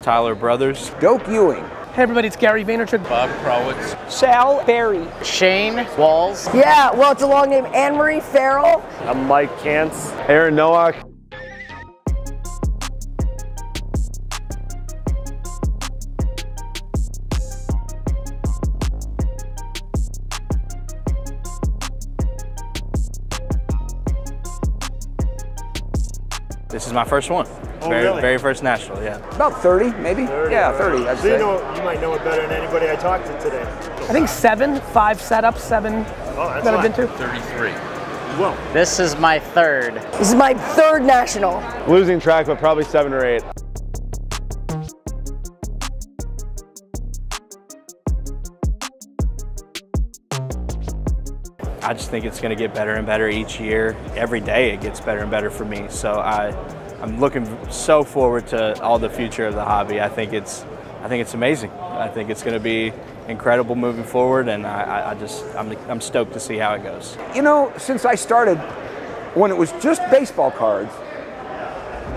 Tyler Brothers. Doak Ewing. Hey everybody, it's Gary Vaynerchuk. Bob Crowitz. Sal Berry. Shane Walls. Yeah, well, it's a long name. Anne-Marie Farrell. I'm Mike Kantz. Aaron Nowak. This is my first one. Oh, really? Very first national, yeah. About 30, maybe? 30, yeah, 30, I'd say. You might know it better than anybody I talked to today. I think 7, 5 setups, 7 that I've been to. 33. Well, This is my third. This is my third national. Losing track, but probably 7 or 8. I just think it's going to get better and better each year. Every day it gets better and better for me. So I'm looking so forward to all the future of the hobby. I think it's amazing. I think it's going to be incredible moving forward, and I'm stoked to see how it goes. You know, since I started, when it was just baseball cards,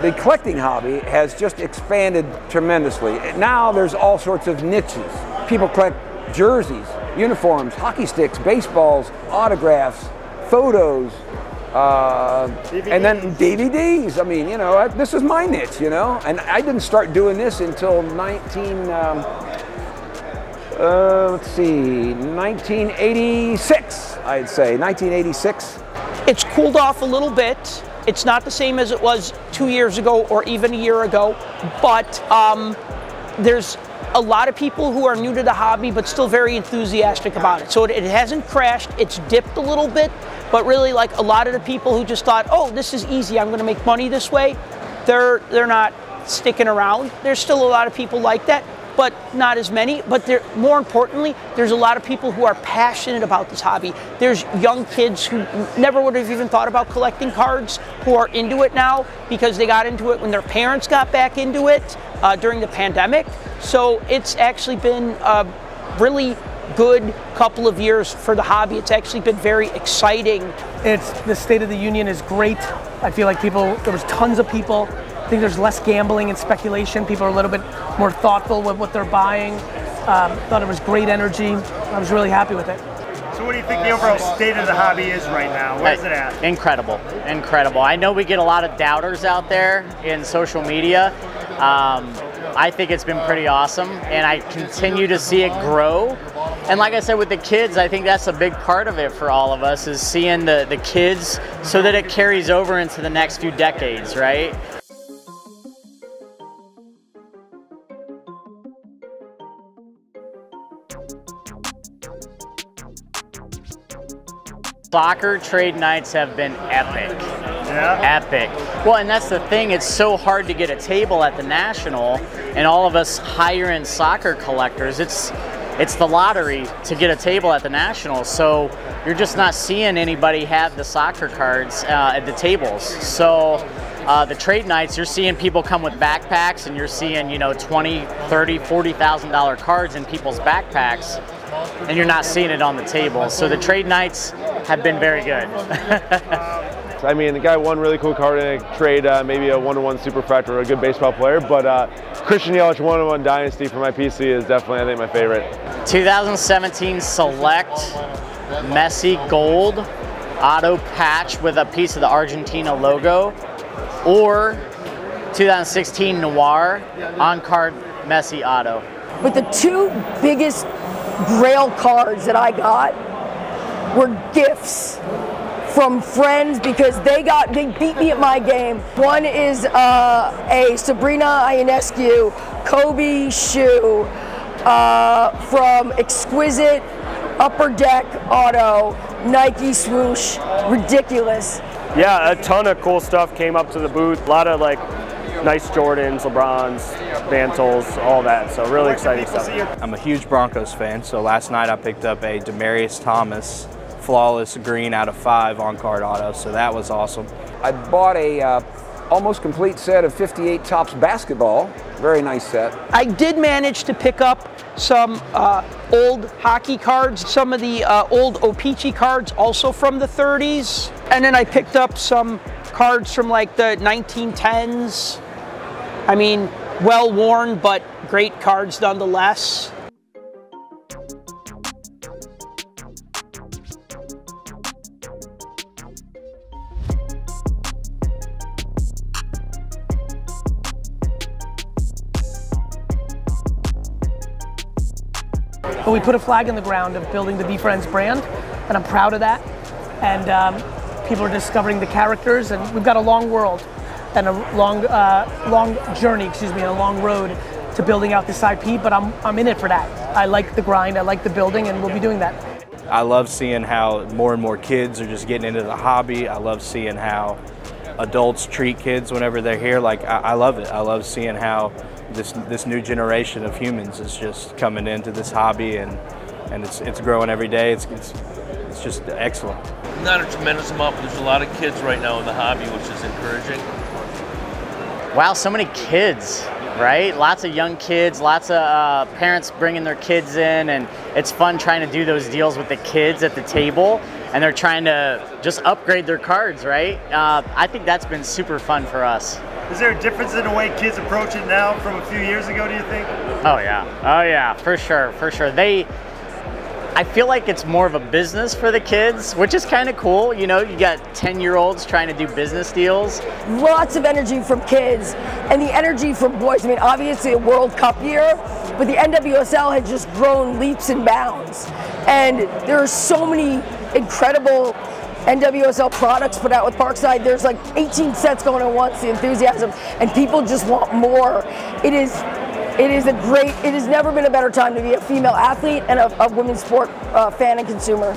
the collecting hobby has just expanded tremendously. Now there's all sorts of niches. People collect jerseys, uniforms, hockey sticks, baseballs, autographs, photos, and then DVDs. I mean, you know, this is my niche, you know, and I didn't start doing this until 1986, I'd say, 1986. It's cooled off a little bit. It's not the same as it was 2 years ago or even a year ago, but there's a lot of people who are new to the hobby but still very enthusiastic about it. So it hasn't crashed, it's dipped a little bit, but really, like, a lot of the people who just thought, oh, this is easy, I'm gonna make money this way, they're not sticking around. There's still a lot of people like that, but not as many. But more importantly, there's a lot of people who are passionate about this hobby. There's young kids who never would have even thought about collecting cards who are into it now because they got into it when their parents got back into it during the pandemic. So it's actually been a really good couple of years for the hobby. It's actually been very exciting. The State of the Union is great. I feel like there was tons of people. I think there's less gambling and speculation. People are a little bit more thoughtful with what they're buying. Thought it was great energy. I was really happy with it. so what do you think the overall state of the hobby is right now? Where's it at? Incredible, incredible. I know we get a lot of doubters out there in social media. I think it's been pretty awesome, and I continue to see it grow. And like I said, with the kids, I think that's a big part of it for all of us, is seeing the kids so that it carries over into the next few decades, right? Soccer trade nights have been epic. Yeah. Epic. Well, and that's the thing, it's so hard to get a table at the National, and all of us higher-end soccer collectors, it's the lottery to get a table at the National, so you're just not seeing anybody have the soccer cards at the tables. So the trade nights, you're seeing people come with backpacks, and you're seeing, you know, $20,000, $30,000, $40,000 cards in people's backpacks, and you're not seeing it on the table. So the trade nights have been very good. I mean, the guy won really cool card in a trade, maybe a 1-to-1 superfractor or a good baseball player, but Christian Yelich 1-to-1 Dynasty for my PC is definitely, I think, my favorite. 2017 Select Messi Gold auto patch with a piece of the Argentina logo, or 2016 Noir on-card Messi auto. But the two biggest Grail cards that I got were gifts from friends because they beat me at my game. One is a Sabrina Ionescu Kobe shoe from Exquisite Upper Deck Auto, Nike swoosh, ridiculous. Yeah, a ton of cool stuff came up to the booth. A lot of like nice Jordans, LeBrons, Mantles, all that. So really exciting stuff. I'm a huge Broncos fan, so last night I picked up a Demaryius Thomas flawless green out of 5 on-card auto, so that was awesome. I bought a almost complete set of 58 Topps basketball. Very nice set. I did manage to pick up some old hockey cards, some of the old O-Pee-Chee cards also from the 30s. And then I picked up some cards from like the 1910s. I mean, well worn, but great cards nonetheless. But we put a flag in the ground of building the Be Friends brand, and I'm proud of that. And people are discovering the characters, and we've got a long world and a long journey, and a long road to building out this IP, but I'm in it for that. I like the grind, I like the building, and we'll be doing that. I love seeing how more and more kids are just getting into the hobby. I love seeing how adults treat kids whenever they're here. Like, I love it. I love seeing how this new generation of humans is just coming into this hobby, and it's growing every day. It's just excellent. Not a tremendous amount, but there's a lot of kids right now in the hobby, which is encouraging. Wow, so many kids, right? Lots of young kids, lots of parents bringing their kids in, and it's fun trying to do those deals with the kids at the table, and they're trying to just upgrade their cards, right? I think that's been super fun for us. Is there a difference in the way kids approach it now from a few years ago, do you think? Oh yeah, for sure, for sure. I feel like it's more of a business for the kids, which is kind of cool. You know, you got 10-year-olds trying to do business deals. Lots of energy from kids, and the energy from boys. I mean, obviously a World Cup year, but the NWSL had just grown leaps and bounds. And there are so many incredible NWSL products put out with Parkside. There's like 18 sets going on once, the enthusiasm, and people just want more. It has never been a better time to be a female athlete and a women's sport fan and consumer.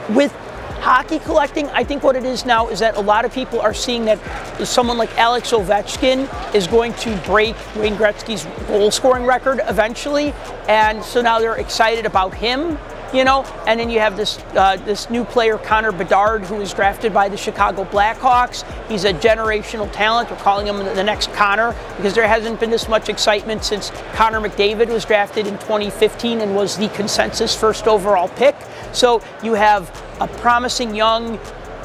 With hockey collecting, I think what it is now is that a lot of people are seeing that someone like Alex Ovechkin is going to break Wayne Gretzky's goal scoring record eventually, and so now they're excited about him, you know. And then you have this new player, Connor Bedard, who was drafted by the Chicago Blackhawks. He's a generational talent. We're calling him the next Connor because there hasn't been this much excitement since Connor McDavid was drafted in 2015 and was the consensus first overall pick. So you have a promising young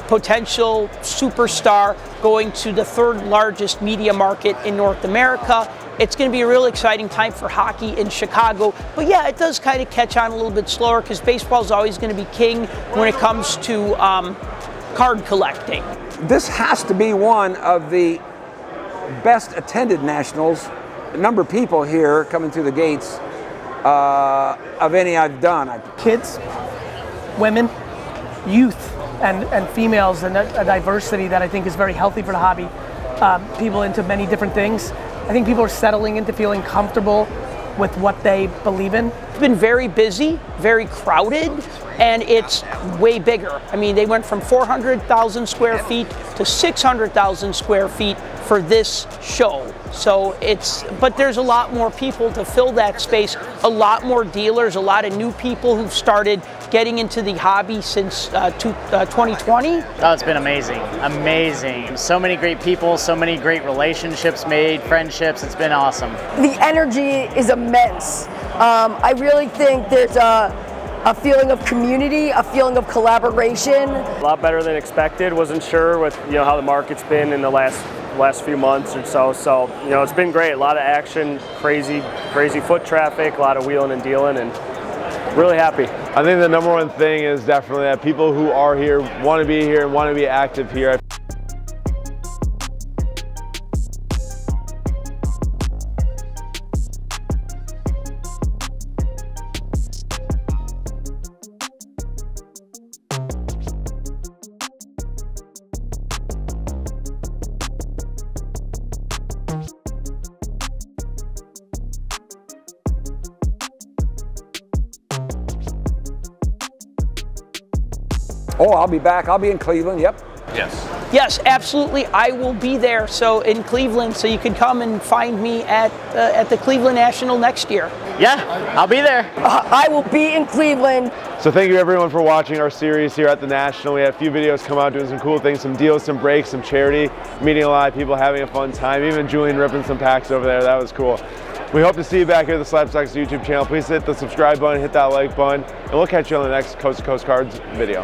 potential superstar going to the third largest media market in North America. It's going to be a real exciting time for hockey in Chicago. But yeah, it does kind of catch on a little bit slower because baseball is always going to be king when it comes to card collecting. This has to be one of the best attended nationals. The number of people here coming through the gates of any I've done. Kids, women, youth, and females, and a diversity that I think is very healthy for the hobby. People into many different things. I think people are settling into feeling comfortable with what they believe in. It's been very busy, very crowded, and it's way bigger. I mean, they went from 400,000 square feet to 600,000 square feet for this show. So but there's a lot more people to fill that space, a lot more dealers, a lot of new people who've started getting into the hobby since 2020. Oh, it's been amazing, amazing. So many great people, so many great relationships made, friendships, it's been awesome. The energy is immense. I really think there's a feeling of community, a feeling of collaboration. A lot better than expected. Wasn't sure with how the market's been in the last few months or so. So it's been great. A lot of action, crazy foot traffic, a lot of wheeling and dealing, and really happy. I think the number one thing is definitely that people who are here want to be here and want to be active here. Oh, I'll be back. I'll be in Cleveland, yep. Yes. Yes, absolutely. I will be there. So in Cleveland, so you can come and find me at the Cleveland National next year. Yeah, I'll be there. I will be in Cleveland. So thank you everyone for watching our series here at the National. We had a few videos come out doing some cool things, some deals, some breaks, some charity, meeting a lot of people, having a fun time, even Julian ripping some packs over there. That was cool. We hope to see you back here at the SlabStox YouTube channel. Please hit the subscribe button, hit that like button, and we'll catch you on the next Coast to Coast Cards video.